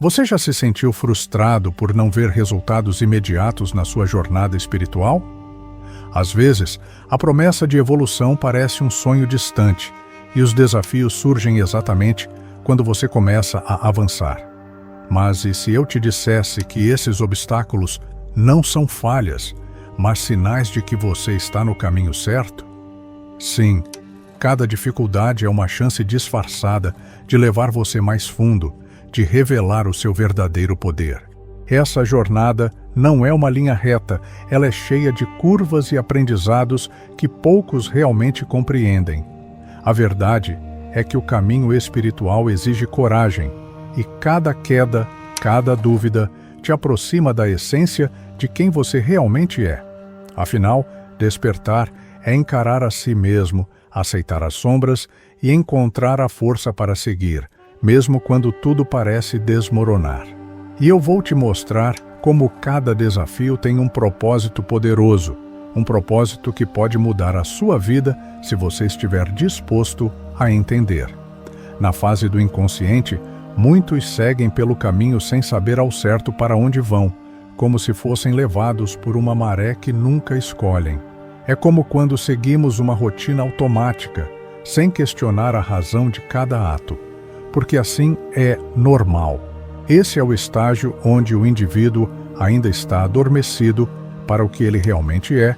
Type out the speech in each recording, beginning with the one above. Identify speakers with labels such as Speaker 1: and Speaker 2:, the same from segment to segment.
Speaker 1: Você já se sentiu frustrado por não ver resultados imediatos na sua jornada espiritual? Às vezes, a promessa de evolução parece um sonho distante e os desafios surgem exatamente quando você começa a avançar. Mas e se eu te dissesse que esses obstáculos não são falhas, mas sinais de que você está no caminho certo? Sim, cada dificuldade é uma chance disfarçada de levar você mais fundo, de revelar o seu verdadeiro poder. Essa jornada não é uma linha reta, ela é cheia de curvas e aprendizados que poucos realmente compreendem. A verdade é que o caminho espiritual exige coragem, e cada queda, cada dúvida, te aproxima da essência de quem você realmente é. Afinal, despertar é encarar a si mesmo, aceitar as sombras e encontrar a força para seguir, mesmo quando tudo parece desmoronar. E eu vou te mostrar como cada desafio tem um propósito poderoso, um propósito que pode mudar a sua vida se você estiver disposto a entender. Na fase do inconsciente, muitos seguem pelo caminho sem saber ao certo para onde vão, como se fossem levados por uma maré que nunca escolhem. É como quando seguimos uma rotina automática, sem questionar a razão de cada ato, porque assim é normal. Esse é o estágio onde o indivíduo ainda está adormecido para o que ele realmente é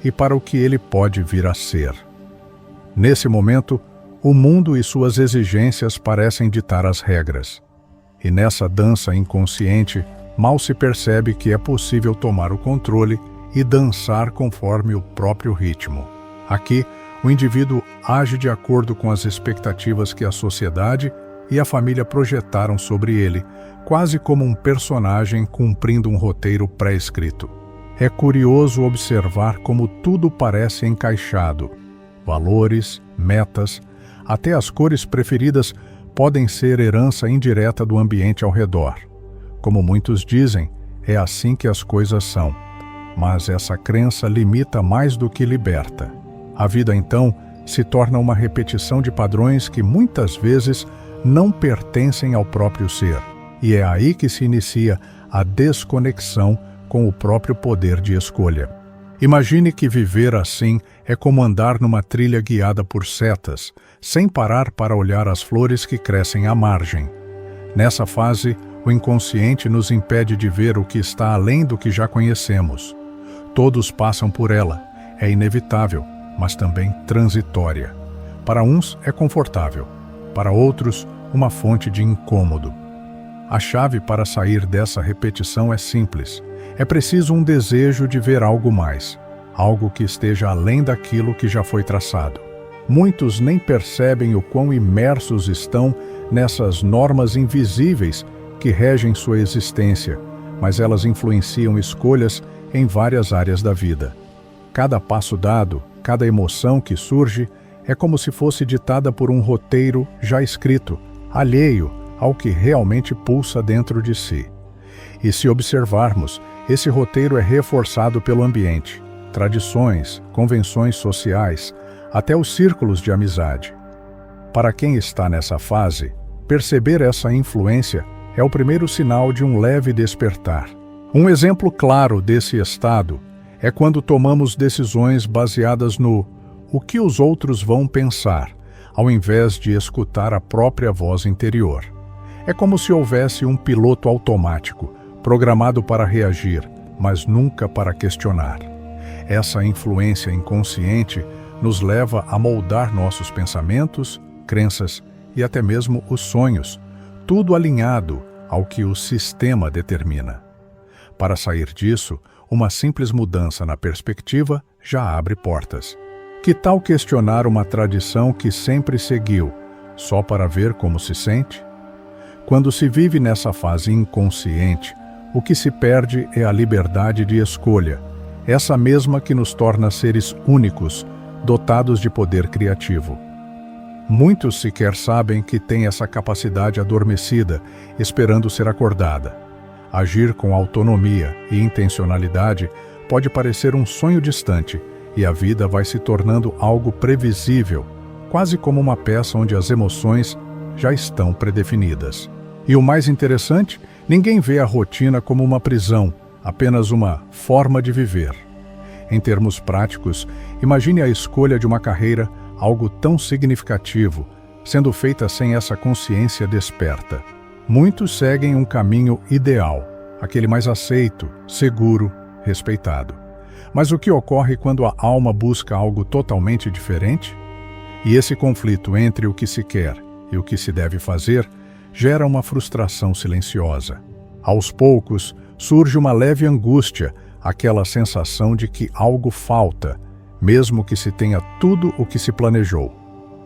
Speaker 1: e para o que ele pode vir a ser. Nesse momento, o mundo e suas exigências parecem ditar as regras. E nessa dança inconsciente, mal se percebe que é possível tomar o controle e dançar conforme o próprio ritmo. Aqui, o indivíduo age de acordo com as expectativas que a sociedade e a família projetaram sobre ele, quase como um personagem cumprindo um roteiro pré-escrito. É curioso observar como tudo parece encaixado. Valores, metas, até as cores preferidas podem ser herança indireta do ambiente ao redor. Como muitos dizem, é assim que as coisas são. Mas essa crença limita mais do que liberta. A vida, então, se torna uma repetição de padrões que muitas vezes não pertencem ao próprio ser. E é aí que se inicia a desconexão com o próprio poder de escolha. Imagine que viver assim é como andar numa trilha guiada por setas, sem parar para olhar as flores que crescem à margem. Nessa fase, o inconsciente nos impede de ver o que está além do que já conhecemos. Todos passam por ela, é inevitável, mas também transitória. Para uns é confortável, para outros, uma fonte de incômodo. A chave para sair dessa repetição é simples. É preciso um desejo de ver algo mais, algo que esteja além daquilo que já foi traçado. Muitos nem percebem o quão imersos estão nessas normas invisíveis que regem sua existência, mas elas influenciam escolhas em várias áreas da vida. Cada passo dado, cada emoção que surge, é como se fosse ditada por um roteiro já escrito, alheio ao que realmente pulsa dentro de si. E se observarmos, esse roteiro é reforçado pelo ambiente, tradições, convenções sociais, até os círculos de amizade. Para quem está nessa fase, perceber essa influência é o primeiro sinal de um leve despertar. Um exemplo claro desse estado é quando tomamos decisões baseadas no o que os outros vão pensar, ao invés de escutar a própria voz interior. É como se houvesse um piloto automático, programado para reagir, mas nunca para questionar. Essa influência inconsciente nos leva a moldar nossos pensamentos, crenças e até mesmo os sonhos, tudo alinhado ao que o sistema determina. Para sair disso, uma simples mudança na perspectiva já abre portas. Que tal questionar uma tradição que sempre seguiu, só para ver como se sente? Quando se vive nessa fase inconsciente, o que se perde é a liberdade de escolha, essa mesma que nos torna seres únicos, dotados de poder criativo. Muitos sequer sabem que têm essa capacidade adormecida, esperando ser acordada. Agir com autonomia e intencionalidade pode parecer um sonho distante, e a vida vai se tornando algo previsível, quase como uma peça onde as emoções já estão predefinidas. E o mais interessante, ninguém vê a rotina como uma prisão, apenas uma forma de viver. Em termos práticos, imagine a escolha de uma carreira, algo tão significativo, sendo feita sem essa consciência desperta. Muitos seguem um caminho ideal, aquele mais aceito, seguro, respeitado. Mas o que ocorre quando a alma busca algo totalmente diferente? E esse conflito entre o que se quer e o que se deve fazer gera uma frustração silenciosa. Aos poucos, surge uma leve angústia, aquela sensação de que algo falta, mesmo que se tenha tudo o que se planejou.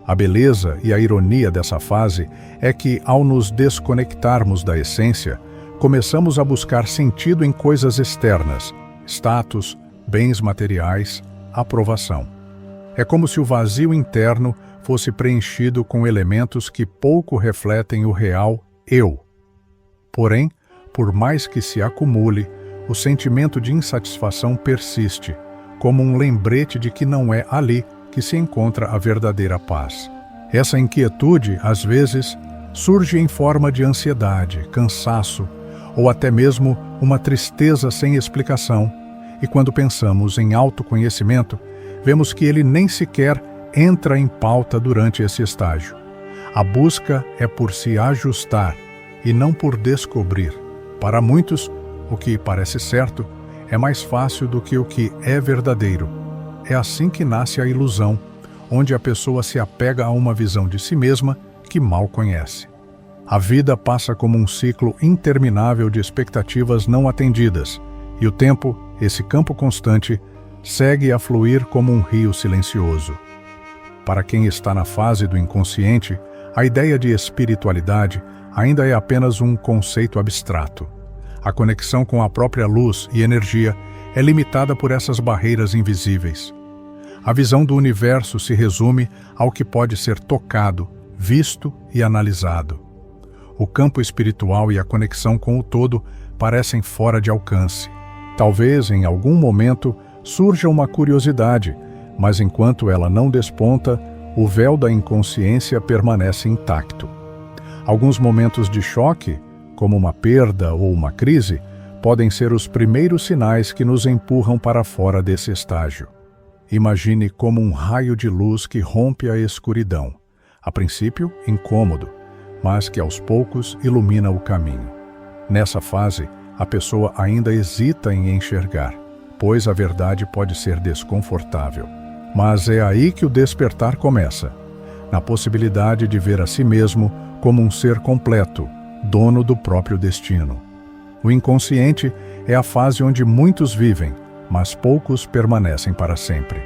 Speaker 1: A beleza e a ironia dessa fase é que, ao nos desconectarmos da essência, começamos a buscar sentido em coisas externas, status, bens materiais, aprovação. É como se o vazio interno fosse preenchido com elementos que pouco refletem o real eu. Porém, por mais que se acumule, o sentimento de insatisfação persiste, como um lembrete de que não é ali que se encontra a verdadeira paz. Essa inquietude, às vezes, surge em forma de ansiedade, cansaço ou até mesmo uma tristeza sem explicação, e quando pensamos em autoconhecimento, vemos que ele nem sequer entra em pauta durante esse estágio. A busca é por se ajustar e não por descobrir. Para muitos, o que parece certo é mais fácil do que o que é verdadeiro. É assim que nasce a ilusão, onde a pessoa se apega a uma visão de si mesma que mal conhece. A vida passa como um ciclo interminável de expectativas não atendidas, e o tempo, esse campo constante, segue a fluir como um rio silencioso. Para quem está na fase do inconsciente, a ideia de espiritualidade ainda é apenas um conceito abstrato. A conexão com a própria luz e energia é limitada por essas barreiras invisíveis. A visão do universo se resume ao que pode ser tocado, visto e analisado. O campo espiritual e a conexão com o todo parecem fora de alcance. Talvez, em algum momento, surja uma curiosidade, mas enquanto ela não desponta, o véu da inconsciência permanece intacto. Alguns momentos de choque, como uma perda ou uma crise, podem ser os primeiros sinais que nos empurram para fora desse estágio. Imagine como um raio de luz que rompe a escuridão, a princípio incômodo, mas que aos poucos ilumina o caminho. Nessa fase, a pessoa ainda hesita em enxergar, pois a verdade pode ser desconfortável. Mas é aí que o despertar começa, na possibilidade de ver a si mesmo como um ser completo, dono do próprio destino. O inconsciente é a fase onde muitos vivem, mas poucos permanecem para sempre.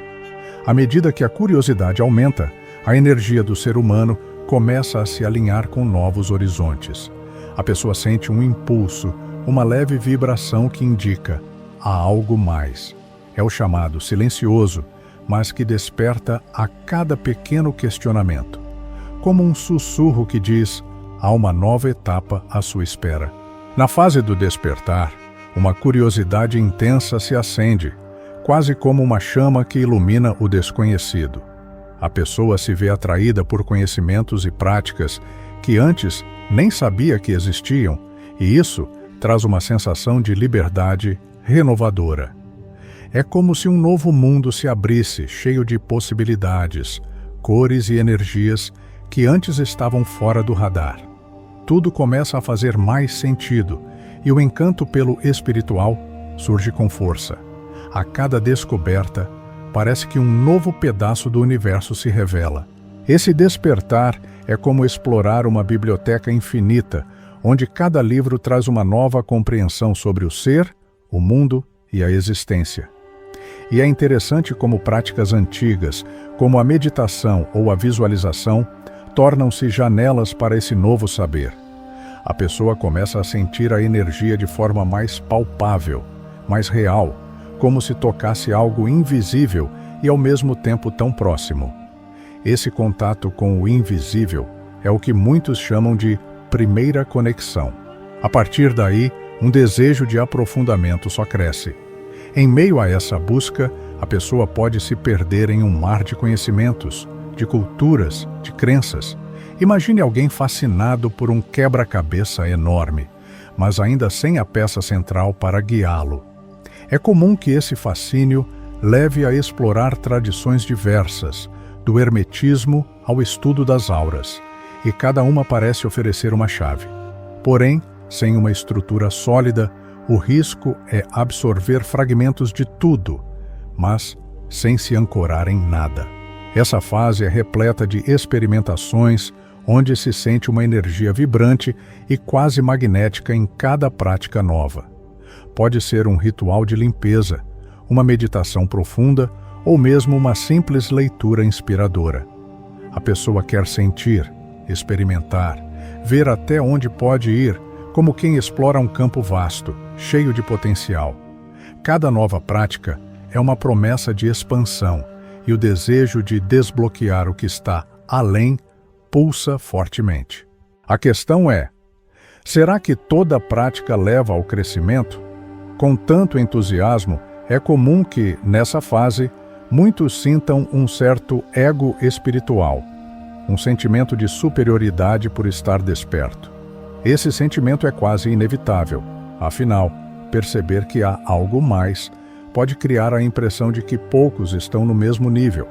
Speaker 1: À medida que a curiosidade aumenta, a energia do ser humano começa a se alinhar com novos horizontes. A pessoa sente um impulso, uma leve vibração que indica há algo mais. É o chamado silencioso, mas que desperta a cada pequeno questionamento, como um sussurro que diz: há uma nova etapa à sua espera. Na fase do despertar, uma curiosidade intensa se acende, quase como uma chama que ilumina o desconhecido. A pessoa se vê atraída por conhecimentos e práticas que antes nem sabia que existiam, e isso traz uma sensação de liberdade renovadora. É como se um novo mundo se abrisse, cheio de possibilidades, cores e energias que antes estavam fora do radar. Tudo começa a fazer mais sentido, e o encanto pelo espiritual surge com força. A cada descoberta, parece que um novo pedaço do universo se revela. Esse despertar é como explorar uma biblioteca infinita, onde cada livro traz uma nova compreensão sobre o ser, o mundo e a existência. E é interessante como práticas antigas, como a meditação ou a visualização, tornam-se janelas para esse novo saber. A pessoa começa a sentir a energia de forma mais palpável, mais real, como se tocasse algo invisível e ao mesmo tempo tão próximo. Esse contato com o invisível é o que muitos chamam de primeira conexão. A partir daí, um desejo de aprofundamento só cresce. Em meio a essa busca, a pessoa pode se perder em um mar de conhecimentos, de culturas, de crenças, Imagine alguém fascinado por um quebra-cabeça enorme, mas ainda sem a peça central para guiá-lo. É comum que esse fascínio leve a explorar tradições diversas, do hermetismo ao estudo das auras, e cada uma parece oferecer uma chave. Porém, sem uma estrutura sólida, o risco é absorver fragmentos de tudo, mas sem se ancorar em nada. Essa fase é repleta de experimentações, onde se sente uma energia vibrante e quase magnética em cada prática nova. Pode ser um ritual de limpeza, uma meditação profunda ou mesmo uma simples leitura inspiradora. A pessoa quer sentir, experimentar, ver até onde pode ir, como quem explora um campo vasto, cheio de potencial. Cada nova prática é uma promessa de expansão, e o desejo de desbloquear o que está além pulsa fortemente. A questão é: será que toda prática leva ao crescimento? Com tanto entusiasmo, é comum que, nessa fase, muitos sintam um certo ego espiritual, um sentimento de superioridade por estar desperto. Esse sentimento é quase inevitável, afinal, perceber que há algo mais pode criar a impressão de que poucos estão no mesmo nível.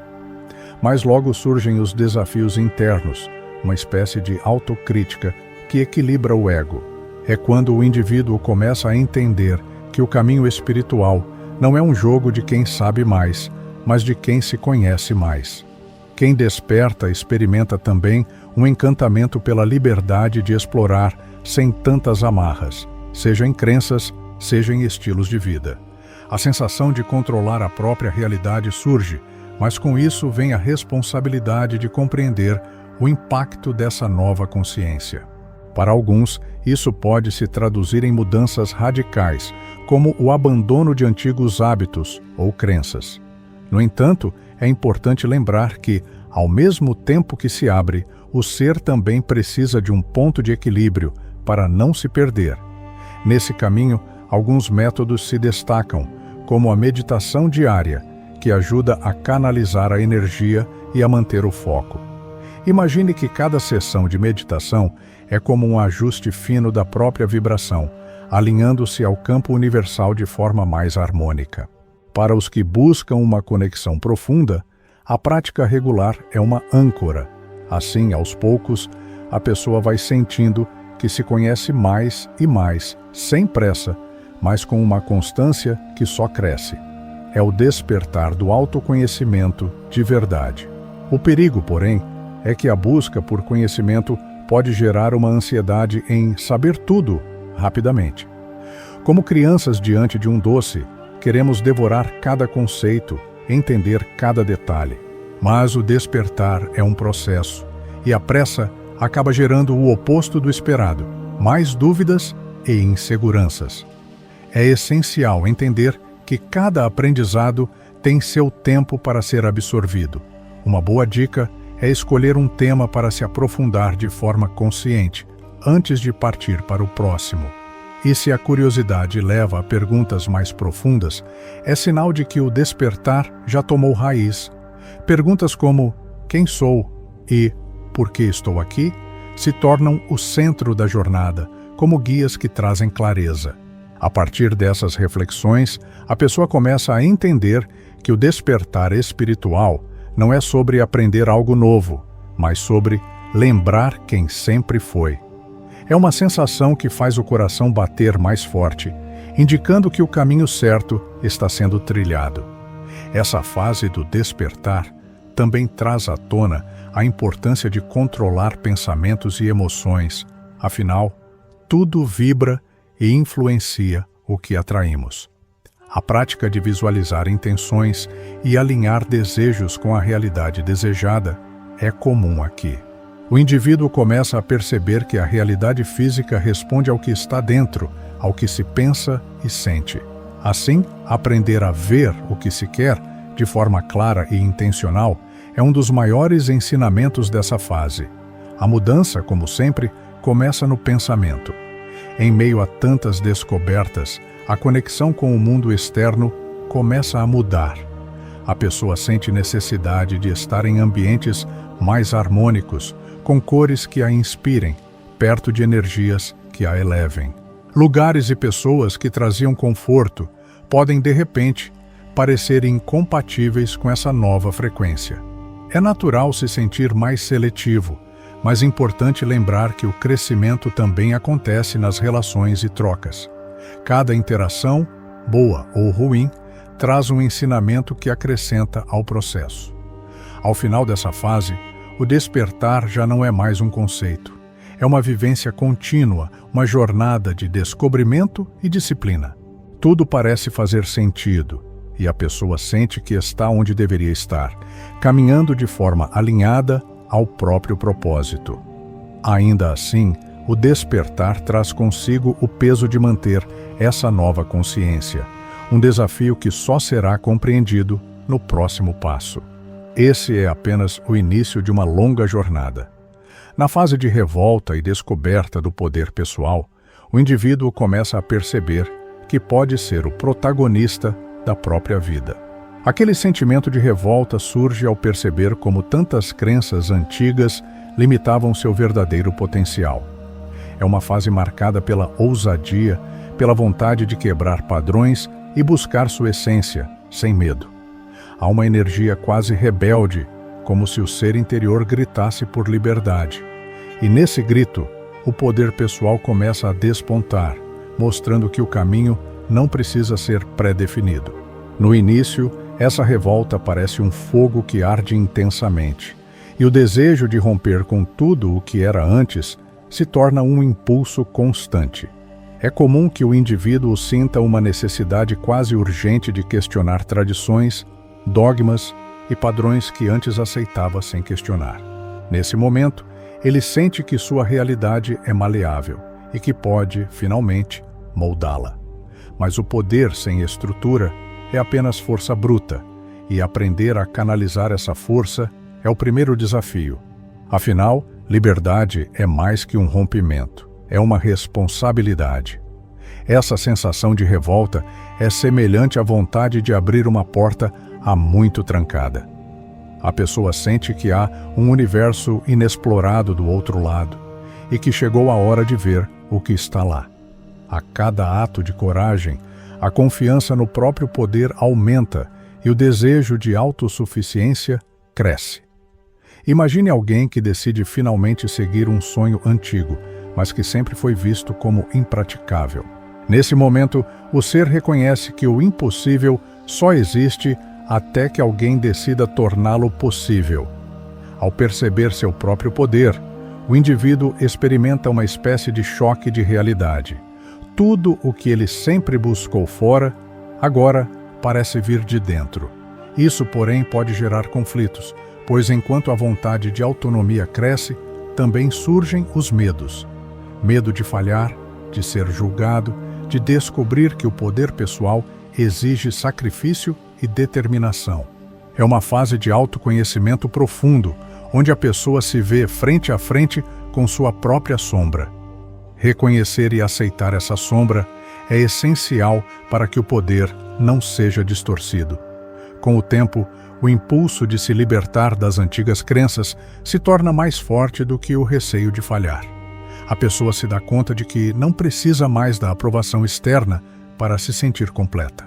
Speaker 1: Mas logo surgem os desafios internos, uma espécie de autocrítica que equilibra o ego. É quando o indivíduo começa a entender que o caminho espiritual não é um jogo de quem sabe mais, mas de quem se conhece mais. Quem desperta experimenta também um encantamento pela liberdade de explorar sem tantas amarras, seja em crenças, seja em estilos de vida. A sensação de controlar a própria realidade surge, mas com isso vem a responsabilidade de compreender o impacto dessa nova consciência. Para alguns, isso pode se traduzir em mudanças radicais, como o abandono de antigos hábitos ou crenças. No entanto, é importante lembrar que, ao mesmo tempo que se abre, o ser também precisa de um ponto de equilíbrio para não se perder. Nesse caminho, alguns métodos se destacam, como a meditação diária, que ajuda a canalizar a energia e a manter o foco. Imagine que cada sessão de meditação é como um ajuste fino da própria vibração, alinhando-se ao campo universal de forma mais harmônica. Para os que buscam uma conexão profunda, a prática regular é uma âncora. Assim, aos poucos, a pessoa vai sentindo que se conhece mais e mais, sem pressa, mas com uma constância que só cresce. É o despertar do autoconhecimento de verdade. O perigo, porém, é que a busca por conhecimento pode gerar uma ansiedade em saber tudo rapidamente. Como crianças diante de um doce, queremos devorar cada conceito, entender cada detalhe. Mas o despertar é um processo, e a pressa acaba gerando o oposto do esperado, mais dúvidas e inseguranças. É essencial entender que cada aprendizado tem seu tempo para ser absorvido. Uma boa dica é escolher um tema para se aprofundar de forma consciente, antes de partir para o próximo. E se a curiosidade leva a perguntas mais profundas, é sinal de que o despertar já tomou raiz. Perguntas como quem sou e por que estou aqui se tornam o centro da jornada, como guias que trazem clareza. A partir dessas reflexões, a pessoa começa a entender que o despertar espiritual não é sobre aprender algo novo, mas sobre lembrar quem sempre foi. É uma sensação que faz o coração bater mais forte, indicando que o caminho certo está sendo trilhado. Essa fase do despertar também traz à tona a importância de controlar pensamentos e emoções, afinal, tudo vibra e influencia o que atraímos. A prática de visualizar intenções e alinhar desejos com a realidade desejada é comum aqui. O indivíduo começa a perceber que a realidade física responde ao que está dentro, ao que se pensa e sente. Assim, aprender a ver o que se quer, de forma clara e intencional, é um dos maiores ensinamentos dessa fase. A mudança, como sempre, começa no pensamento. Em meio a tantas descobertas, a conexão com o mundo externo começa a mudar. A pessoa sente necessidade de estar em ambientes mais harmônicos, com cores que a inspirem, perto de energias que a elevem. Lugares e pessoas que traziam conforto podem, de repente, parecer incompatíveis com essa nova frequência. É natural se sentir mais seletivo, mas é importante lembrar que o crescimento também acontece nas relações e trocas. Cada interação, boa ou ruim, traz um ensinamento que acrescenta ao processo. Ao final dessa fase, o despertar já não é mais um conceito. É uma vivência contínua, uma jornada de descobrimento e disciplina. Tudo parece fazer sentido, e a pessoa sente que está onde deveria estar, caminhando de forma alinhada ao próprio propósito. Ainda assim, o despertar traz consigo o peso de manter essa nova consciência, um desafio que só será compreendido no próximo passo. Esse é apenas o início de uma longa jornada. Na fase de revolta e descoberta do poder pessoal, o indivíduo começa a perceber que pode ser o protagonista da própria vida. Aquele sentimento de revolta surge ao perceber como tantas crenças antigas limitavam seu verdadeiro potencial. É uma fase marcada pela ousadia, pela vontade de quebrar padrões e buscar sua essência, sem medo. Há uma energia quase rebelde, como se o ser interior gritasse por liberdade. E nesse grito, o poder pessoal começa a despontar, mostrando que o caminho não precisa ser pré-definido. No início, essa revolta parece um fogo que arde intensamente, e o desejo de romper com tudo o que era antes se torna um impulso constante. É comum que o indivíduo sinta uma necessidade quase urgente de questionar tradições, dogmas e padrões que antes aceitava sem questionar. Nesse momento, ele sente que sua realidade é maleável e que pode, finalmente, moldá-la. Mas o poder sem estrutura é apenas força bruta, e aprender a canalizar essa força é o primeiro desafio. Afinal, liberdade é mais que um rompimento, é uma responsabilidade. Essa sensação de revolta é semelhante à vontade de abrir uma porta há muito trancada. A pessoa sente que há um universo inexplorado do outro lado e que chegou a hora de ver o que está lá. A cada ato de coragem, a confiança no próprio poder aumenta e o desejo de autossuficiência cresce. Imagine alguém que decide finalmente seguir um sonho antigo, mas que sempre foi visto como impraticável. Nesse momento, o ser reconhece que o impossível só existe até que alguém decida torná-lo possível. Ao perceber seu próprio poder, o indivíduo experimenta uma espécie de choque de realidade. Tudo o que ele sempre buscou fora, agora parece vir de dentro. Isso, porém, pode gerar conflitos, pois enquanto a vontade de autonomia cresce, também surgem os medos. Medo de falhar, de ser julgado, de descobrir que o poder pessoal exige sacrifício e determinação. É uma fase de autoconhecimento profundo, onde a pessoa se vê frente a frente com sua própria sombra. Reconhecer e aceitar essa sombra é essencial para que o poder não seja distorcido. Com o tempo, o impulso de se libertar das antigas crenças se torna mais forte do que o receio de falhar. A pessoa se dá conta de que não precisa mais da aprovação externa para se sentir completa.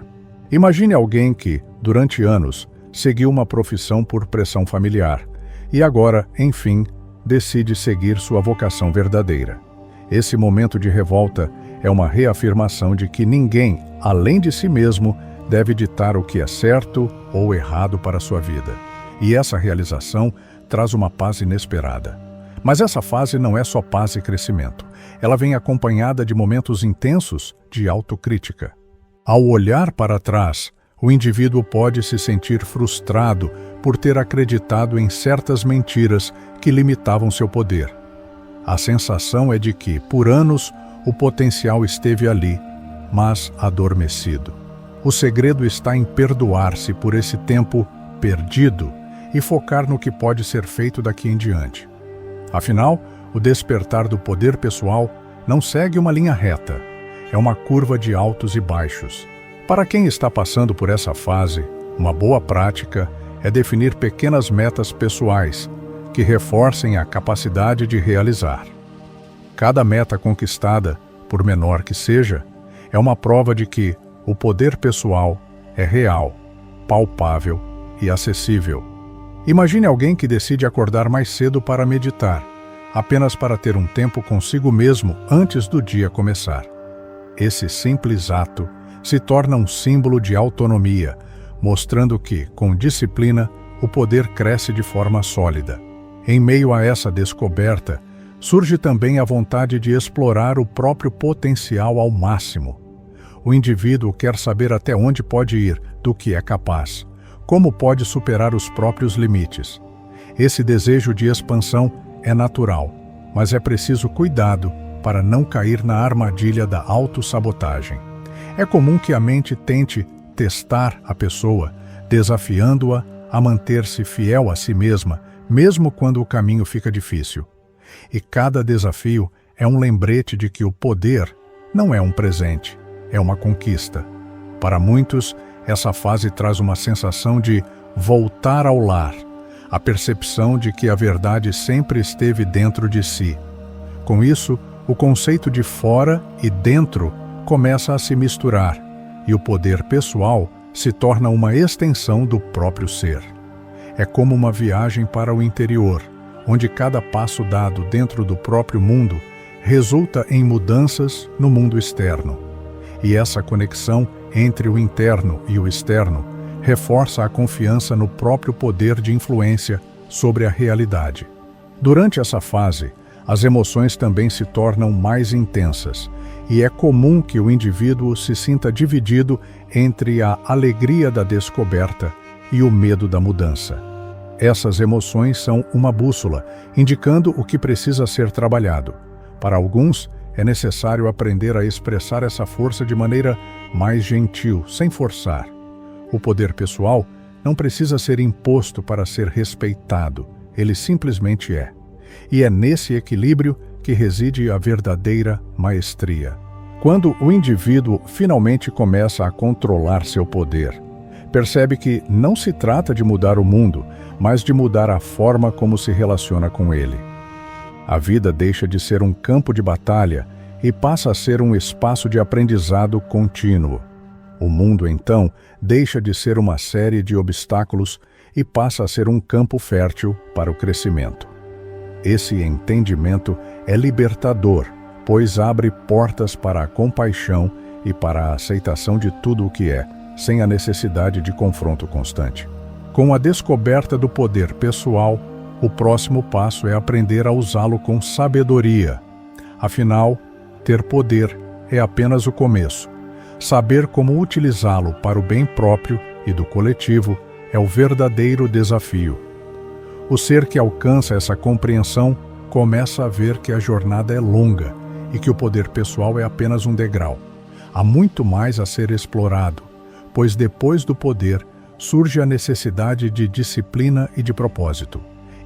Speaker 1: Imagine alguém que, durante anos, seguiu uma profissão por pressão familiar e agora, enfim, decide seguir sua vocação verdadeira. Esse momento de revolta é uma reafirmação de que ninguém, além de si mesmo, deve ditar o que é certo ou errado para a sua vida. E essa realização traz uma paz inesperada. Mas essa fase não é só paz e crescimento. Ela vem acompanhada de momentos intensos de autocrítica. Ao olhar para trás, o indivíduo pode se sentir frustrado por ter acreditado em certas mentiras que limitavam seu poder. A sensação é de que, por anos, o potencial esteve ali, mas adormecido. O segredo está em perdoar-se por esse tempo perdido e focar no que pode ser feito daqui em diante. Afinal, o despertar do poder pessoal não segue uma linha reta. É uma curva de altos e baixos. Para quem está passando por essa fase, uma boa prática é definir pequenas metas pessoais, que reforcem a capacidade de realizar. Cada meta conquistada, por menor que seja, é uma prova de que o poder pessoal é real, palpável e acessível. Imagine alguém que decide acordar mais cedo para meditar, apenas para ter um tempo consigo mesmo antes do dia começar. Esse simples ato se torna um símbolo de autonomia, mostrando que, com disciplina, o poder cresce de forma sólida. Em meio a essa descoberta, surge também a vontade de explorar o próprio potencial ao máximo. O indivíduo quer saber até onde pode ir, do que é capaz, como pode superar os próprios limites. Esse desejo de expansão é natural, mas é preciso cuidado para não cair na armadilha da autossabotagem. É comum que a mente tente testar a pessoa, desafiando-a a manter-se fiel a si mesma, mesmo quando o caminho fica difícil. E cada desafio é um lembrete de que o poder não é um presente, é uma conquista. Para muitos, essa fase traz uma sensação de voltar ao lar, a percepção de que a verdade sempre esteve dentro de si. Com isso, o conceito de fora e dentro começa a se misturar, e o poder pessoal se torna uma extensão do próprio ser. É como uma viagem para o interior, onde cada passo dado dentro do próprio mundo resulta em mudanças no mundo externo. E essa conexão entre o interno e o externo reforça a confiança no próprio poder de influência sobre a realidade. Durante essa fase, as emoções também se tornam mais intensas, e é comum que o indivíduo se sinta dividido entre a alegria da descoberta e o medo da mudança. Essas emoções são uma bússola, indicando o que precisa ser trabalhado. Para alguns, é necessário aprender a expressar essa força de maneira mais gentil, sem forçar. O poder pessoal não precisa ser imposto para ser respeitado, ele simplesmente é. E é nesse equilíbrio que reside a verdadeira maestria. Quando o indivíduo finalmente começa a controlar seu poder, percebe que não se trata de mudar o mundo, mas de mudar a forma como se relaciona com ele. A vida deixa de ser um campo de batalha e passa a ser um espaço de aprendizado contínuo. O mundo, então, deixa de ser uma série de obstáculos e passa a ser um campo fértil para o crescimento. Esse entendimento é libertador, pois abre portas para a compaixão e para a aceitação de tudo o que é, sem a necessidade de confronto constante. Com a descoberta do poder pessoal, o próximo passo é aprender a usá-lo com sabedoria. Afinal, ter poder é apenas o começo. Saber como utilizá-lo para o bem próprio e do coletivo é o verdadeiro desafio. O ser que alcança essa compreensão começa a ver que a jornada é longa e que o poder pessoal é apenas um degrau. Há muito mais a ser explorado, pois depois do poder surge a necessidade de disciplina e de propósito.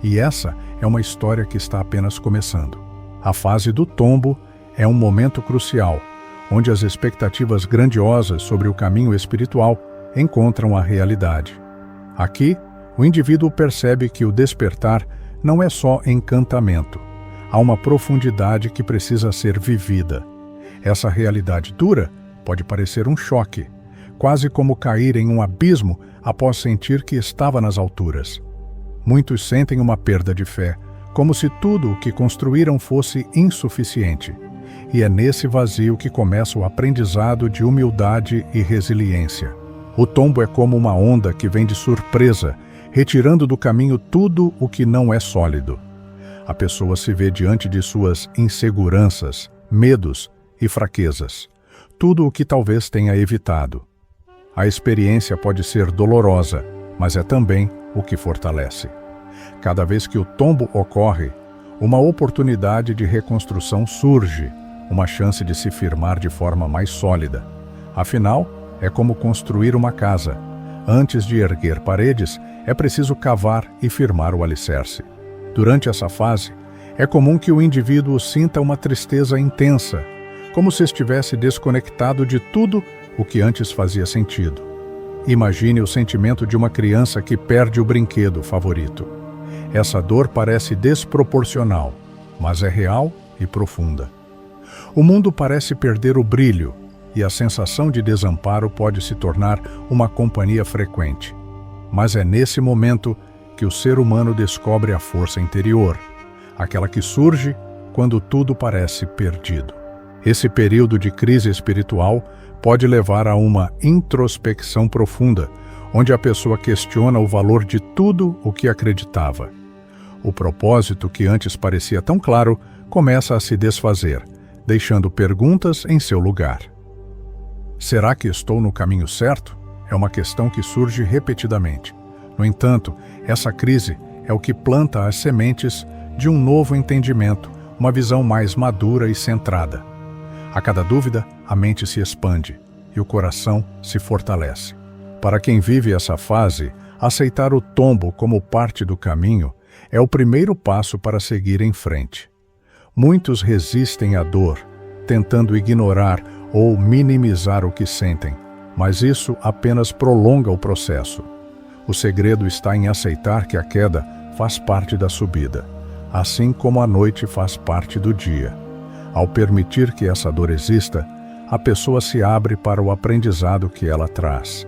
Speaker 1: E essa é uma história que está apenas começando. A fase do tombo é um momento crucial, onde as expectativas grandiosas sobre o caminho espiritual encontram a realidade. Aqui, o indivíduo percebe que o despertar não é só encantamento. Há uma profundidade que precisa ser vivida. Essa realidade dura pode parecer um choque, quase como cair em um abismo após sentir que estava nas alturas. Muitos sentem uma perda de fé, como se tudo o que construíram fosse insuficiente. E é nesse vazio que começa o aprendizado de humildade e resiliência. O tombo é como uma onda que vem de surpresa, retirando do caminho tudo o que não é sólido. A pessoa se vê diante de suas inseguranças, medos e fraquezas, tudo o que talvez tenha evitado. A experiência pode ser dolorosa, mas é também o que fortalece. Cada vez que o tombo ocorre, uma oportunidade de reconstrução surge, uma chance de se firmar de forma mais sólida. Afinal, é como construir uma casa. Antes de erguer paredes, é preciso cavar e firmar o alicerce. Durante essa fase, é comum que o indivíduo sinta uma tristeza intensa, como se estivesse desconectado de tudo o que antes fazia sentido. Imagine o sentimento de uma criança que perde o brinquedo favorito. Essa dor parece desproporcional, mas é real e profunda. O mundo parece perder o brilho, e a sensação de desamparo pode se tornar uma companhia frequente. Mas é nesse momento que o ser humano descobre a força interior, aquela que surge quando tudo parece perdido. Esse período de crise espiritual pode levar a uma introspecção profunda, onde a pessoa questiona o valor de tudo o que acreditava. O propósito, que antes parecia tão claro, começa a se desfazer, deixando perguntas em seu lugar. Será que estou no caminho certo? É uma questão que surge repetidamente. No entanto, essa crise é o que planta as sementes de um novo entendimento, uma visão mais madura e centrada. A cada dúvida, a mente se expande e o coração se fortalece. Para quem vive essa fase, aceitar o tombo como parte do caminho é o primeiro passo para seguir em frente. Muitos resistem à dor, tentando ignorar ou minimizar o que sentem, mas isso apenas prolonga o processo. O segredo está em aceitar que a queda faz parte da subida, assim como a noite faz parte do dia. Ao permitir que essa dor exista, a pessoa se abre para o aprendizado que ela traz.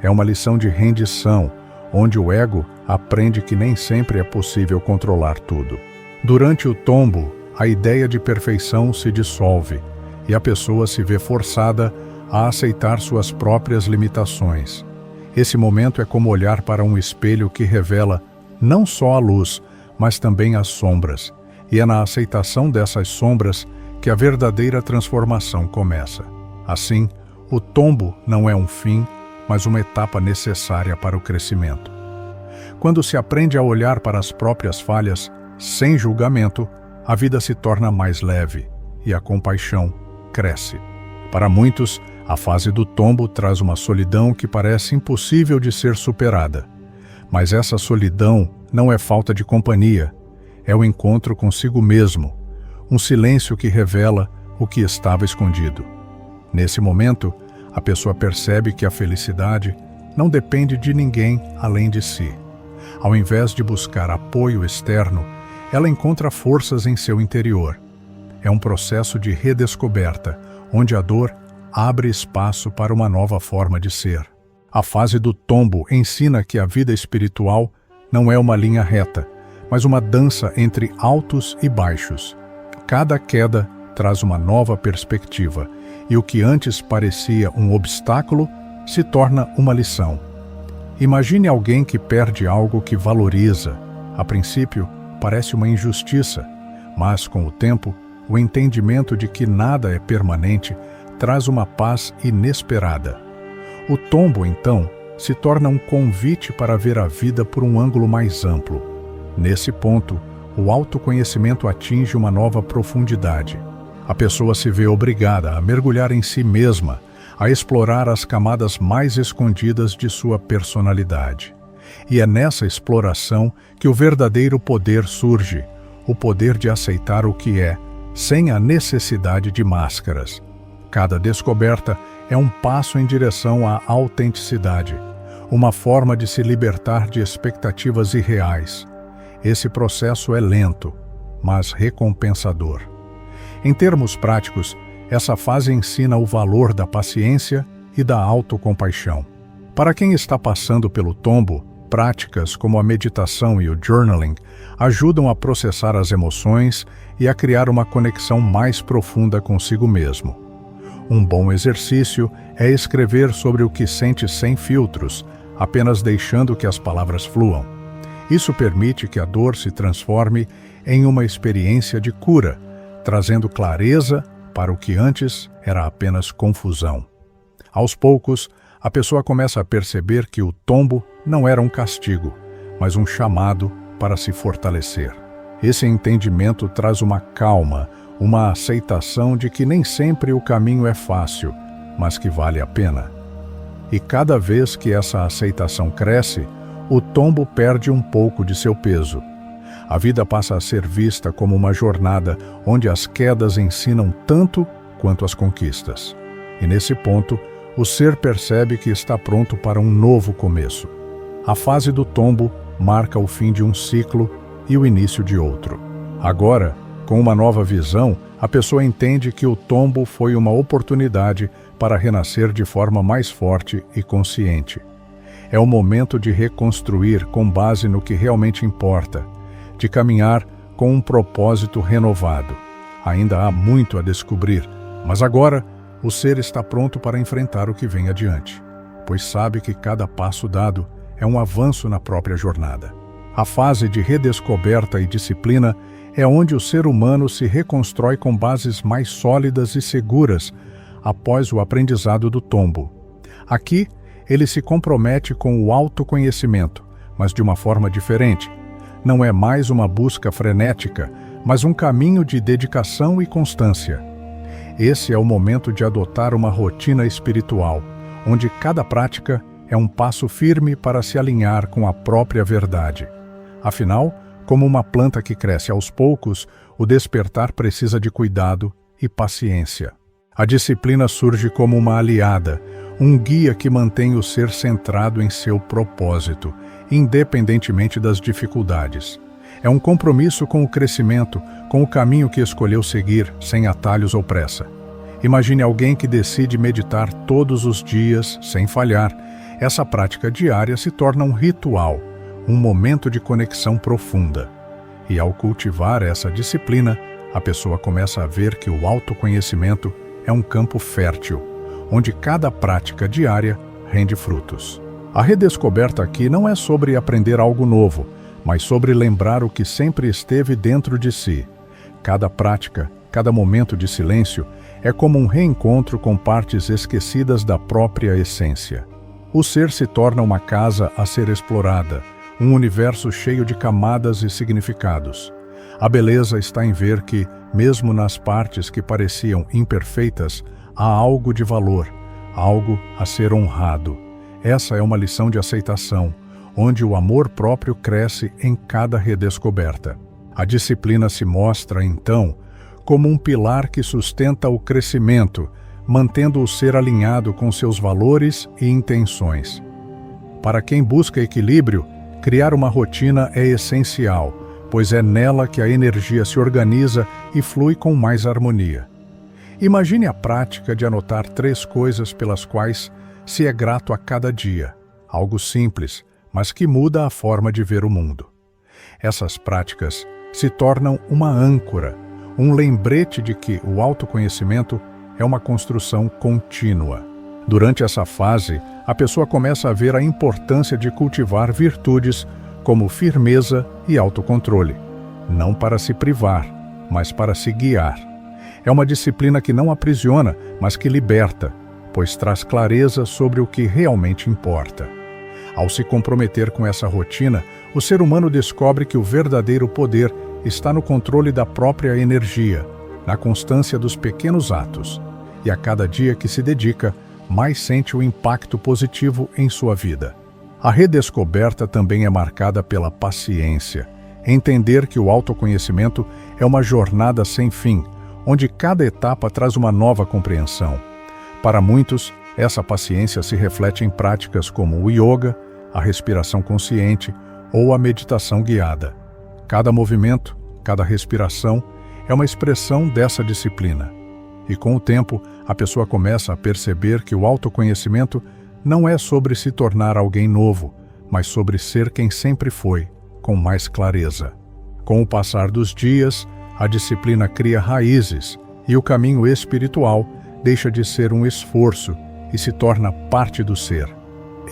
Speaker 1: É uma lição de rendição, onde o ego aprende que nem sempre é possível controlar tudo. Durante o tombo, a ideia de perfeição se dissolve e a pessoa se vê forçada a aceitar suas próprias limitações. Esse momento é como olhar para um espelho que revela não só a luz, mas também as sombras, e é na aceitação dessas sombras que a verdadeira transformação começa. Assim, o tombo não é um fim, mas uma etapa necessária para o crescimento. Quando se aprende a olhar para as próprias falhas, sem julgamento, a vida se torna mais leve e a compaixão cresce. Para muitos, a fase do tombo traz uma solidão que parece impossível de ser superada. Mas essa solidão não é falta de companhia, é o encontro consigo mesmo, um silêncio que revela o que estava escondido. Nesse momento, a pessoa percebe que a felicidade não depende de ninguém além de si. Ao invés de buscar apoio externo, ela encontra forças em seu interior. É um processo de redescoberta, onde a dor abre espaço para uma nova forma de ser. A fase do tombo ensina que a vida espiritual não é uma linha reta, mas uma dança entre altos e baixos. Cada queda traz uma nova perspectiva, e o que antes parecia um obstáculo se torna uma lição. Imagine alguém que perde algo que valoriza. A princípio, parece uma injustiça, mas com o tempo, o entendimento de que nada é permanente traz uma paz inesperada. O tombo, então, se torna um convite para ver a vida por um ângulo mais amplo. Nesse ponto, o autoconhecimento atinge uma nova profundidade. A pessoa se vê obrigada a mergulhar em si mesma, a explorar as camadas mais escondidas de sua personalidade. E é nessa exploração que o verdadeiro poder surge, o poder de aceitar o que é, sem a necessidade de máscaras. Cada descoberta é um passo em direção à autenticidade, uma forma de se libertar de expectativas irreais. Esse processo é lento, mas recompensador. Em termos práticos, essa fase ensina o valor da paciência e da autocompaixão. Para quem está passando pelo tombo, práticas como a meditação e o journaling ajudam a processar as emoções e a criar uma conexão mais profunda consigo mesmo. Um bom exercício é escrever sobre o que sente sem filtros, apenas deixando que as palavras fluam. Isso permite que a dor se transforme em uma experiência de cura, trazendo clareza para o que antes era apenas confusão. Aos poucos, a pessoa começa a perceber que o tombo não era um castigo, mas um chamado para se fortalecer. Esse entendimento traz uma calma, uma aceitação de que nem sempre o caminho é fácil, mas que vale a pena. E cada vez que essa aceitação cresce, o tombo perde um pouco de seu peso. A vida passa a ser vista como uma jornada onde as quedas ensinam tanto quanto as conquistas. E nesse ponto, o ser percebe que está pronto para um novo começo. A fase do tombo marca o fim de um ciclo e o início de outro. Agora, com uma nova visão, a pessoa entende que o tombo foi uma oportunidade para renascer de forma mais forte e consciente. É o momento de reconstruir com base no que realmente importa, de caminhar com um propósito renovado. Ainda há muito a descobrir, mas agora o ser está pronto para enfrentar o que vem adiante, pois sabe que cada passo dado é um avanço na própria jornada. A fase de redescoberta e disciplina é onde o ser humano se reconstrói com bases mais sólidas e seguras após o aprendizado do tombo. Aqui, ele se compromete com o autoconhecimento, mas de uma forma diferente. Não é mais uma busca frenética, mas um caminho de dedicação e constância. Esse é o momento de adotar uma rotina espiritual, onde cada prática é um passo firme para se alinhar com a própria verdade. Afinal, como uma planta que cresce aos poucos, o despertar precisa de cuidado e paciência. A disciplina surge como uma aliada, um guia que mantém o ser centrado em seu propósito, independentemente das dificuldades. É um compromisso com o crescimento, com o caminho que escolheu seguir, sem atalhos ou pressa. Imagine alguém que decide meditar todos os dias, sem falhar. Essa prática diária se torna um ritual, um momento de conexão profunda. E ao cultivar essa disciplina, a pessoa começa a ver que o autoconhecimento é um campo fértil, onde cada prática diária rende frutos. A redescoberta aqui não é sobre aprender algo novo, mas sobre lembrar o que sempre esteve dentro de si. Cada prática, cada momento de silêncio, é como um reencontro com partes esquecidas da própria essência. O ser se torna uma casa a ser explorada, um universo cheio de camadas e significados. A beleza está em ver que, mesmo nas partes que pareciam imperfeitas, há algo de valor, algo a ser honrado. Essa é uma lição de aceitação, onde o amor próprio cresce em cada redescoberta. A disciplina se mostra, então, como um pilar que sustenta o crescimento, mantendo o ser alinhado com seus valores e intenções. Para quem busca equilíbrio, criar uma rotina é essencial, pois é nela que a energia se organiza e flui com mais harmonia. Imagine a prática de anotar 3 coisas pelas quais se é grato a cada dia, algo simples, mas que muda a forma de ver o mundo. Essas práticas se tornam uma âncora, um lembrete de que o autoconhecimento é uma construção contínua. Durante essa fase, a pessoa começa a ver a importância de cultivar virtudes como firmeza e autocontrole, não para se privar, mas para se guiar. É uma disciplina que não aprisiona, mas que liberta, pois traz clareza sobre o que realmente importa. Ao se comprometer com essa rotina, o ser humano descobre que o verdadeiro poder está no controle da própria energia, na constância dos pequenos atos, e a cada dia que se dedica, mais sente o impacto positivo em sua vida. A redescoberta também é marcada pela paciência, entender que o autoconhecimento é uma jornada sem fim, onde cada etapa traz uma nova compreensão. Para muitos, essa paciência se reflete em práticas como o yoga, a respiração consciente ou a meditação guiada. Cada movimento, cada respiração é uma expressão dessa disciplina. E com o tempo, a pessoa começa a perceber que o autoconhecimento não é sobre se tornar alguém novo, mas sobre ser quem sempre foi, com mais clareza. Com o passar dos dias, a disciplina cria raízes e o caminho espiritual deixa de ser um esforço e se torna parte do ser.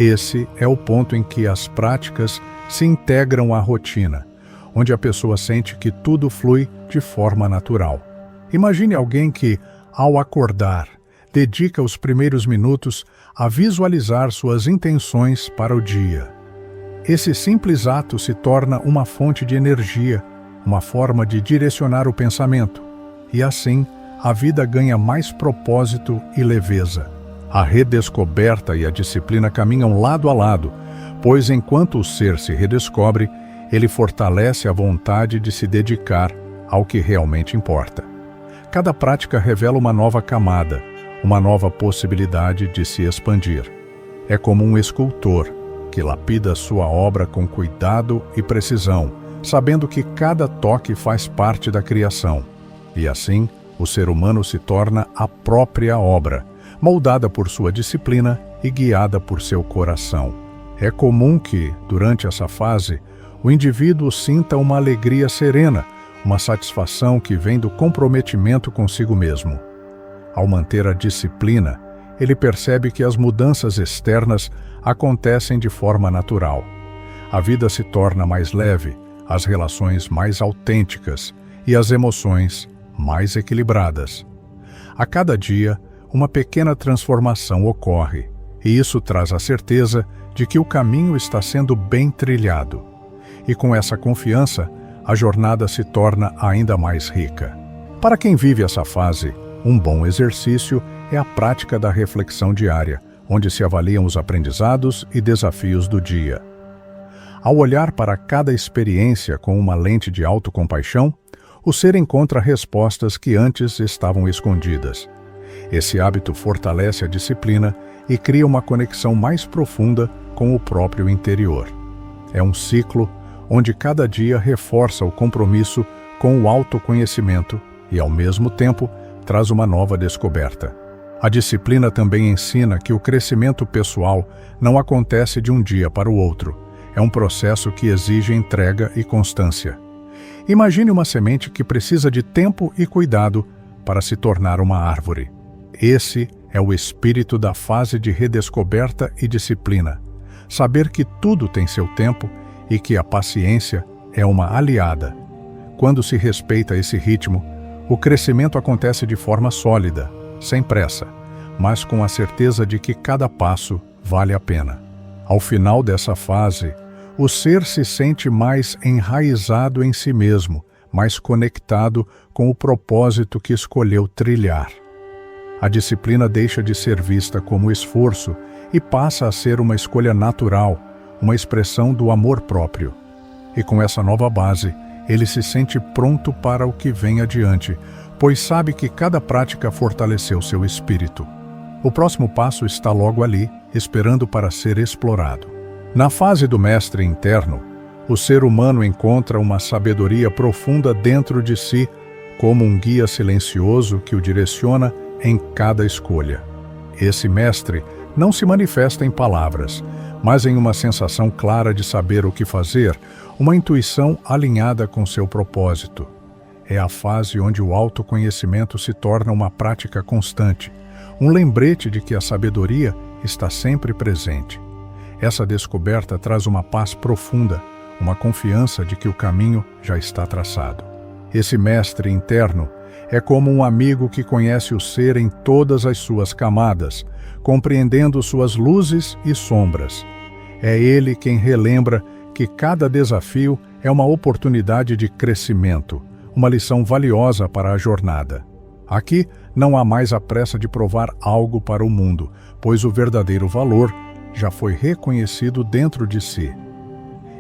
Speaker 1: Esse é o ponto em que as práticas se integram à rotina, onde a pessoa sente que tudo flui de forma natural. Imagine alguém que, ao acordar, dedica os primeiros minutos a visualizar suas intenções para o dia. Esse simples ato se torna uma fonte de energia, uma forma de direcionar o pensamento, e assim a vida ganha mais propósito e leveza. A redescoberta e a disciplina caminham lado a lado, pois enquanto o ser se redescobre, ele fortalece a vontade de se dedicar ao que realmente importa. Cada prática revela uma nova camada, uma nova possibilidade de se expandir. É como um escultor. que lapida sua obra com cuidado e precisão, sabendo que cada toque faz parte da criação. E assim, o ser humano se torna a própria obra, moldada por sua disciplina e guiada por seu coração. É comum que, durante essa fase, o indivíduo sinta uma alegria serena, uma satisfação que vem do comprometimento consigo mesmo. Ao manter a disciplina, ele percebe que as mudanças externas acontecem de forma natural. A vida se torna mais leve, as relações mais autênticas e as emoções mais equilibradas. A cada dia, uma pequena transformação ocorre, e isso traz a certeza de que o caminho está sendo bem trilhado. E com essa confiança, a jornada se torna ainda mais rica. Para quem vive essa fase, um bom exercício é a prática da reflexão diária, onde se avaliam os aprendizados e desafios do dia. Ao olhar para cada experiência com uma lente de autocompaixão, o ser encontra respostas que antes estavam escondidas. Esse hábito fortalece a disciplina e cria uma conexão mais profunda com o próprio interior. É um ciclo onde cada dia reforça o compromisso com o autoconhecimento e, ao mesmo tempo, traz uma nova descoberta. A disciplina também ensina que o crescimento pessoal não acontece de um dia para o outro. É um processo que exige entrega e constância. Imagine uma semente que precisa de tempo e cuidado para se tornar uma árvore. Esse é o espírito da fase de redescoberta e disciplina. Saber que tudo tem seu tempo e que a paciência é uma aliada. Quando se respeita esse ritmo, o crescimento acontece de forma sólida, sem pressa, mas com a certeza de que cada passo vale a pena. Ao final dessa fase, o ser se sente mais enraizado em si mesmo, mais conectado com o propósito que escolheu trilhar. A disciplina deixa de ser vista como esforço e passa a ser uma escolha natural, uma expressão do amor próprio. E com essa nova base, ele se sente pronto para o que vem adiante, pois sabe que cada prática fortaleceu seu espírito. O próximo passo está logo ali, esperando para ser explorado. Na fase do mestre interno, o ser humano encontra uma sabedoria profunda dentro de si, como um guia silencioso que o direciona em cada escolha. Esse mestre não se manifesta em palavras, mas em uma sensação clara de saber o que fazer, uma intuição alinhada com seu propósito. É a fase onde o autoconhecimento se torna uma prática constante, um lembrete de que a sabedoria está sempre presente. Essa descoberta traz uma paz profunda, uma confiança de que o caminho já está traçado. Esse mestre interno é como um amigo que conhece o ser em todas as suas camadas, compreendendo suas luzes e sombras. É ele quem relembra que cada desafio é uma oportunidade de crescimento, uma lição valiosa para a jornada. Aqui não há mais a pressa de provar algo para o mundo, pois o verdadeiro valor já foi reconhecido dentro de si.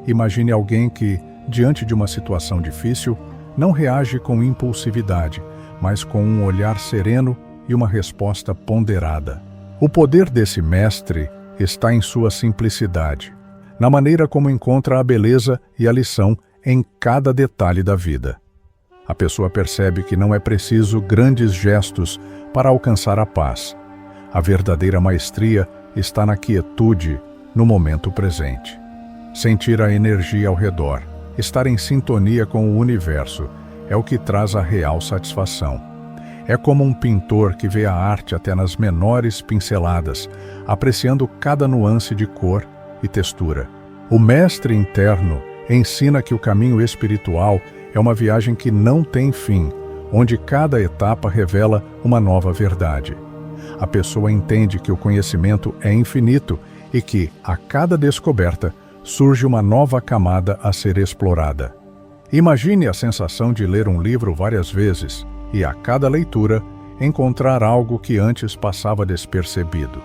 Speaker 1: Imagine alguém que, diante de uma situação difícil, não reage com impulsividade, mas com um olhar sereno e uma resposta ponderada. O poder desse mestre está em sua simplicidade, na maneira como encontra a beleza e a lição em cada detalhe da vida. A pessoa percebe que não é preciso grandes gestos para alcançar a paz. A verdadeira maestria está na quietude, no momento presente. Sentir a energia ao redor, estar em sintonia com o universo, é o que traz a real satisfação. É como um pintor que vê a arte até nas menores pinceladas, apreciando cada nuance de cor e textura. O mestre interno ensina que o caminho espiritual é uma viagem que não tem fim, onde cada etapa revela uma nova verdade. A pessoa entende que o conhecimento é infinito e que, a cada descoberta, surge uma nova camada a ser explorada. Imagine a sensação de ler um livro várias vezes e, a cada leitura, encontrar algo que antes passava despercebido.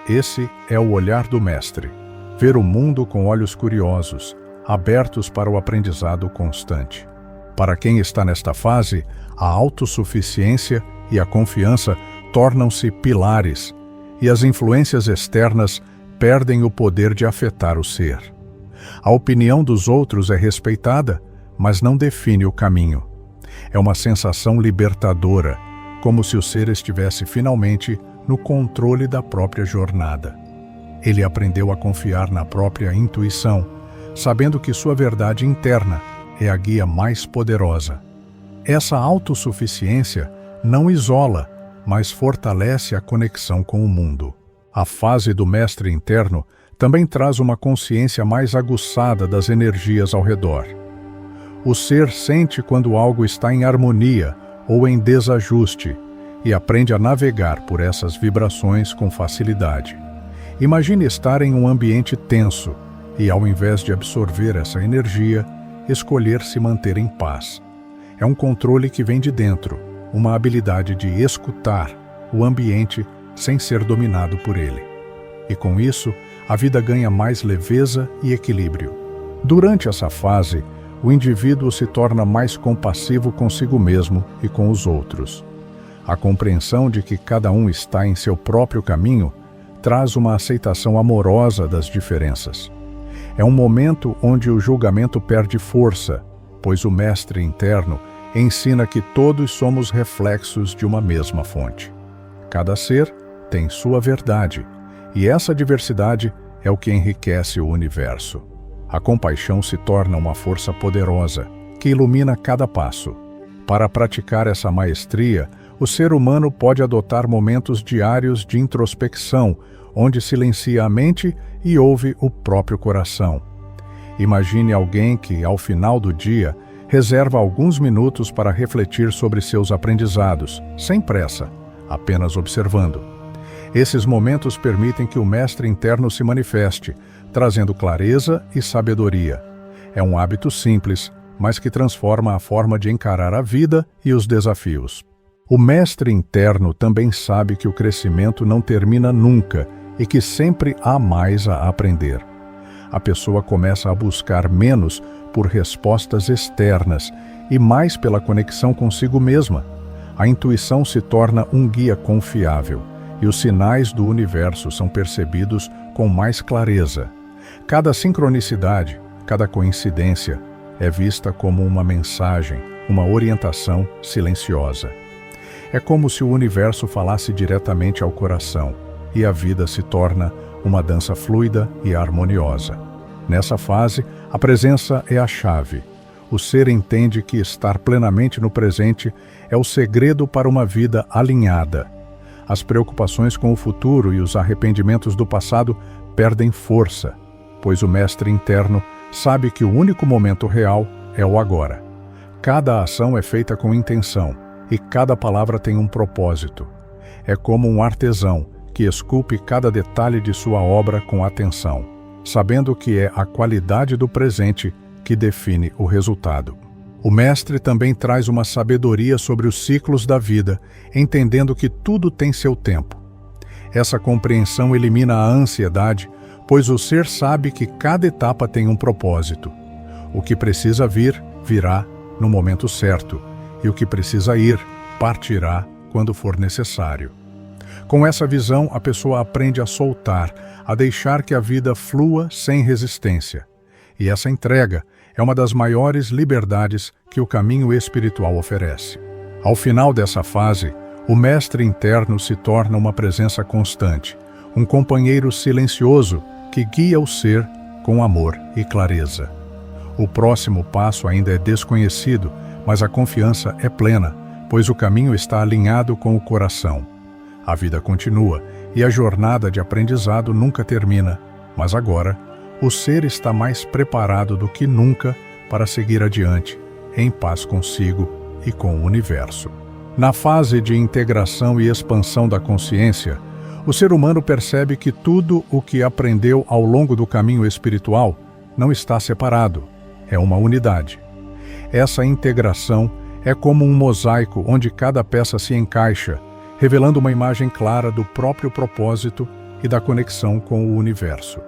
Speaker 1: Esse é o olhar do mestre, ver o mundo com olhos curiosos, abertos para o aprendizado constante. Para quem está nesta fase, a autossuficiência e a confiança tornam-se pilares, e as influências externas perdem o poder de afetar o ser. A opinião dos outros é respeitada, mas não define o caminho. É uma sensação libertadora, como se o ser estivesse finalmente no controle da própria jornada. Ele aprendeu a confiar na própria intuição, sabendo que sua verdade interna é a guia mais poderosa. Essa autossuficiência não isola, mas fortalece a conexão com o mundo. A fase do mestre interno também traz uma consciência mais aguçada das energias ao redor. O ser sente quando algo está em harmonia ou em desajuste e aprende a navegar por essas vibrações com facilidade. Imagine estar em um ambiente tenso e, ao invés de absorver essa energia, escolher se manter em paz. É um controle que vem de dentro, uma habilidade de escutar o ambiente sem ser dominado por ele. E com isso, a vida ganha mais leveza e equilíbrio. Durante essa fase, o indivíduo se torna mais compassivo consigo mesmo e com os outros. A compreensão de que cada um está em seu próprio caminho traz uma aceitação amorosa das diferenças. É um momento onde o julgamento perde força, pois o mestre interno ensina que todos somos reflexos de uma mesma fonte. Cada ser tem sua verdade, e essa diversidade é o que enriquece o universo. A compaixão se torna uma força poderosa, que ilumina cada passo. Para praticar essa maestria, o ser humano pode adotar momentos diários de introspecção, onde silencia a mente e ouve o próprio coração. Imagine alguém que, ao final do dia, reserva alguns minutos para refletir sobre seus aprendizados, sem pressa, apenas observando. Esses momentos permitem que o mestre interno se manifeste, trazendo clareza e sabedoria. É um hábito simples, mas que transforma a forma de encarar a vida e os desafios. O mestre interno também sabe que o crescimento não termina nunca e que sempre há mais a aprender. A pessoa começa a buscar menos por respostas externas e mais pela conexão consigo mesma. A intuição se torna um guia confiável e os sinais do universo são percebidos com mais clareza. Cada sincronicidade, cada coincidência é vista como uma mensagem, uma orientação silenciosa. É como se o universo falasse diretamente ao coração e a vida se torna uma dança fluida e harmoniosa. Nessa fase, a presença é a chave. O ser entende que estar plenamente no presente é o segredo para uma vida alinhada. As preocupações com o futuro e os arrependimentos do passado perdem força, pois o mestre interno sabe que o único momento real é o agora. Cada ação é feita com intenção e cada palavra tem um propósito. É como um artesão que esculpe cada detalhe de sua obra com atenção, sabendo que é a qualidade do presente que define o resultado. O mestre também traz uma sabedoria sobre os ciclos da vida, entendendo que tudo tem seu tempo. Essa compreensão elimina a ansiedade, pois o ser sabe que cada etapa tem um propósito. O que precisa vir, virá no momento certo, e o que precisa ir, partirá quando for necessário. Com essa visão, a pessoa aprende a soltar, a deixar que a vida flua sem resistência. E essa entrega é uma das maiores liberdades que o caminho espiritual oferece. Ao final dessa fase, o mestre interno se torna uma presença constante, um companheiro silencioso que guia o ser com amor e clareza. O próximo passo ainda é desconhecido, mas a confiança é plena, pois o caminho está alinhado com o coração. A vida continua e a jornada de aprendizado nunca termina, mas agora o ser está mais preparado do que nunca para seguir adiante, em paz consigo e com o universo. Na fase de integração e expansão da consciência, o ser humano percebe que tudo o que aprendeu ao longo do caminho espiritual não está separado, é uma unidade. Essa integração é como um mosaico onde cada peça se encaixa, revelando uma imagem clara do próprio propósito e da conexão com o universo.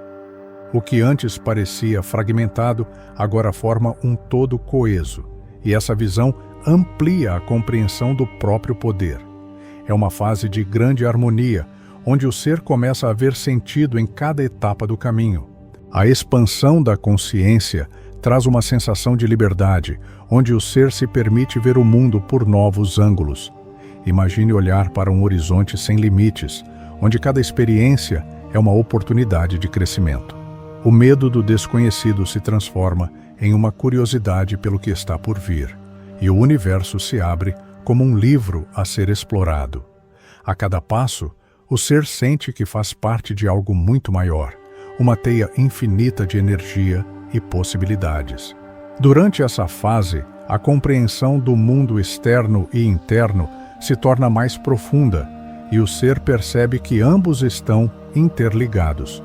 Speaker 1: O que antes parecia fragmentado agora forma um todo coeso, e essa visão amplia a compreensão do próprio poder. É uma fase de grande harmonia, onde o ser começa a ver sentido em cada etapa do caminho. A expansão da consciência traz uma sensação de liberdade, onde o ser se permite ver o mundo por novos ângulos. Imagine olhar para um horizonte sem limites, onde cada experiência é uma oportunidade de crescimento. O medo do desconhecido se transforma em uma curiosidade pelo que está por vir, e o universo se abre como um livro a ser explorado. A cada passo, o ser sente que faz parte de algo muito maior, uma teia infinita de energia e possibilidades. Durante essa fase, a compreensão do mundo externo e interno se torna mais profunda e o ser percebe que ambos estão interligados.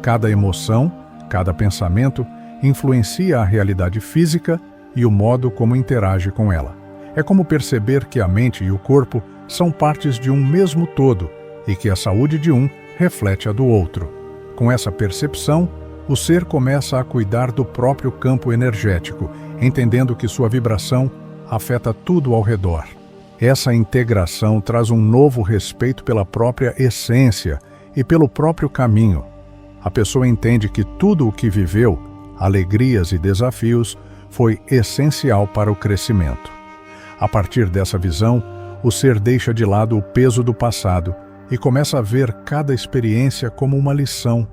Speaker 1: Cada emoção, cada pensamento influencia a realidade física e o modo como interage com ela. É como perceber que a mente e o corpo são partes de um mesmo todo e que a saúde de um reflete a do outro. Com essa percepção, o ser começa a cuidar do próprio campo energético, entendendo que sua vibração afeta tudo ao redor. Essa integração traz um novo respeito pela própria essência e pelo próprio caminho. A pessoa entende que tudo o que viveu, alegrias e desafios, foi essencial para o crescimento. A partir dessa visão, o ser deixa de lado o peso do passado e começa a ver cada experiência como uma lição.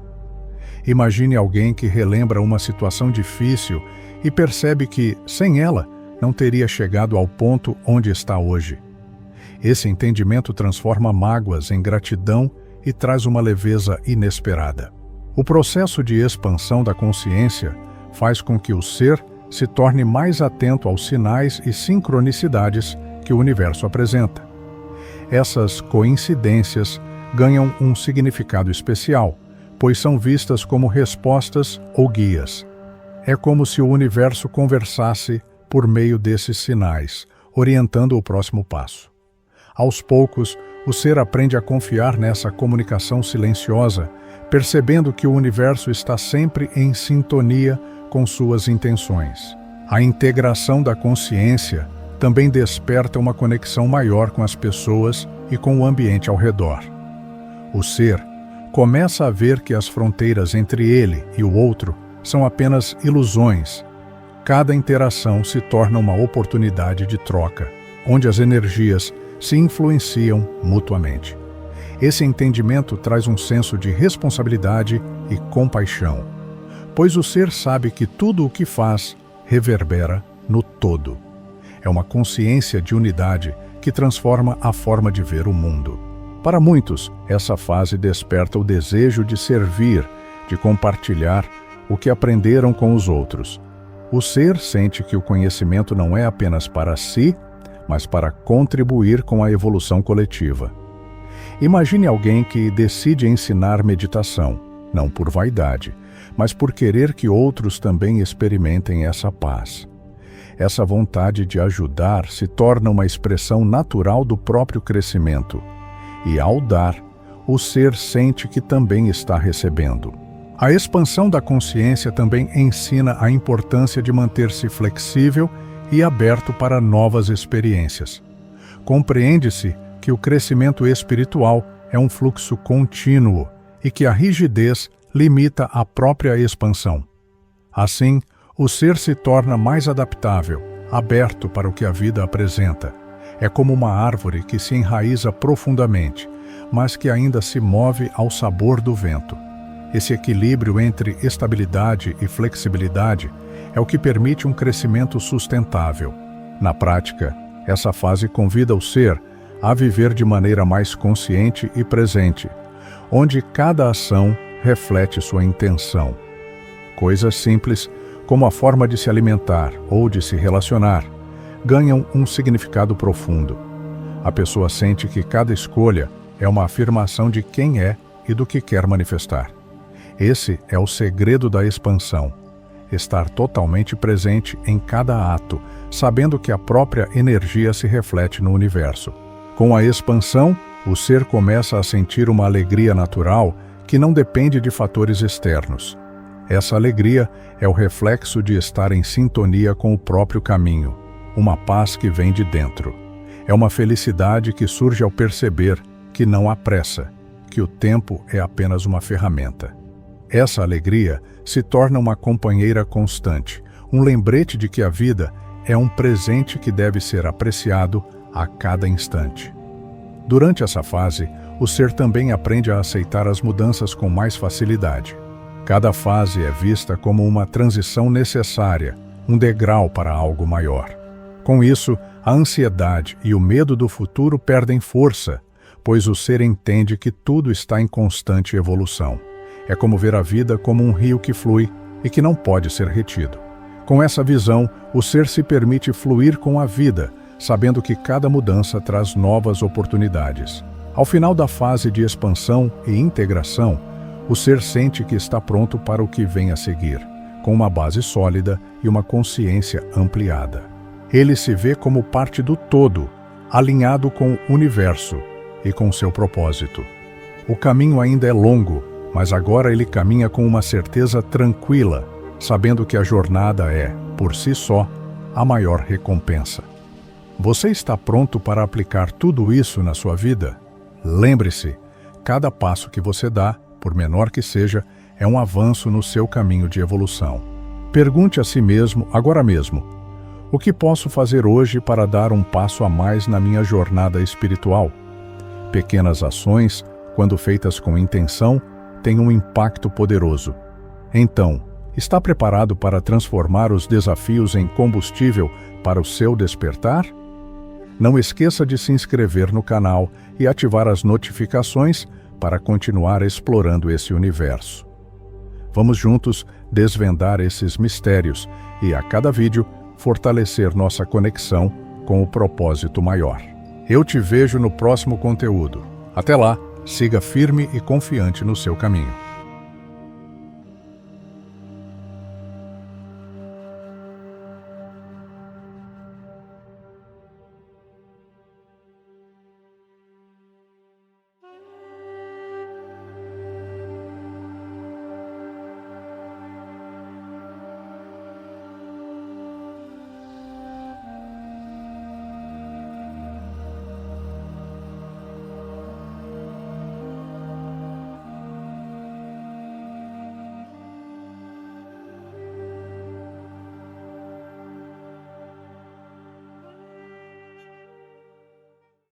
Speaker 1: Imagine alguém que relembra uma situação difícil e percebe que, sem ela, não teria chegado ao ponto onde está hoje. Esse entendimento transforma mágoas em gratidão e traz uma leveza inesperada. O processo de expansão da consciência faz com que o ser se torne mais atento aos sinais e sincronicidades que o universo apresenta. Essas coincidências ganham um significado especial, pois são vistas como respostas ou guias. É como se o universo conversasse por meio desses sinais, orientando o próximo passo. Aos poucos, o ser aprende a confiar nessa comunicação silenciosa, percebendo que o universo está sempre em sintonia com suas intenções. A integração da consciência também desperta uma conexão maior com as pessoas e com o ambiente ao redor. O ser começa a ver que as fronteiras entre ele e o outro são apenas ilusões. Cada interação se torna uma oportunidade de troca, onde as energias se influenciam mutuamente. Esse entendimento traz um senso de responsabilidade e compaixão, pois o ser sabe que tudo o que faz reverbera no todo. É uma consciência de unidade que transforma a forma de ver o mundo. Para muitos, essa fase desperta o desejo de servir, de compartilhar o que aprenderam com os outros. O ser sente que o conhecimento não é apenas para si, mas para contribuir com a evolução coletiva. Imagine alguém que decide ensinar meditação, não por vaidade, mas por querer que outros também experimentem essa paz. Essa vontade de ajudar se torna uma expressão natural do próprio crescimento. E ao dar, o ser sente que também está recebendo. A expansão da consciência também ensina a importância de manter-se flexível e aberto para novas experiências. Compreende-se que o crescimento espiritual é um fluxo contínuo e que a rigidez limita a própria expansão. Assim, o ser se torna mais adaptável, aberto para o que a vida apresenta. É como uma árvore que se enraiza profundamente, mas que ainda se move ao sabor do vento. Esse equilíbrio entre estabilidade e flexibilidade é o que permite um crescimento sustentável. Na prática, essa fase convida o ser a viver de maneira mais consciente e presente, onde cada ação reflete sua intenção. Coisas simples, como a forma de se alimentar ou de se relacionar, ganham um significado profundo. A pessoa sente que cada escolha é uma afirmação de quem é e do que quer manifestar. Esse é o segredo da expansão. Estar totalmente presente em cada ato, sabendo que a própria energia se reflete no universo. Com a expansão, o ser começa a sentir uma alegria natural que não depende de fatores externos. Essa alegria é o reflexo de estar em sintonia com o próprio caminho, uma paz que vem de dentro. É uma felicidade que surge ao perceber que não há pressa, que o tempo é apenas uma ferramenta. Essa alegria se torna uma companheira constante, um lembrete de que a vida é um presente que deve ser apreciado a cada instante. Durante essa fase, o ser também aprende a aceitar as mudanças com mais facilidade. Cada fase é vista como uma transição necessária, um degrau para algo maior. Com isso, a ansiedade e o medo do futuro perdem força, pois o ser entende que tudo está em constante evolução. É como ver a vida como um rio que flui e que não pode ser retido. Com essa visão, o ser se permite fluir com a vida, sabendo que cada mudança traz novas oportunidades. Ao final da fase de expansão e integração, o ser sente que está pronto para o que vem a seguir, com uma base sólida e uma consciência ampliada. Ele se vê como parte do todo, alinhado com o universo e com seu propósito. O caminho ainda é longo, mas agora ele caminha com uma certeza tranquila, sabendo que a jornada é, por si só, a maior recompensa. Você está pronto para aplicar tudo isso na sua vida? Lembre-se, cada passo que você dá, por menor que seja, é um avanço no seu caminho de evolução. Pergunte a si mesmo, agora mesmo, o que posso fazer hoje para dar um passo a mais na minha jornada espiritual? Pequenas ações, quando feitas com intenção, têm um impacto poderoso. Então, está preparado para transformar os desafios em combustível para o seu despertar? Não esqueça de se inscrever no canal e ativar as notificações para continuar explorando esse universo. Vamos juntos desvendar esses mistérios e, a cada vídeo, fortalecer nossa conexão com o propósito maior. Eu te vejo no próximo conteúdo. Até lá, siga firme e confiante no seu caminho.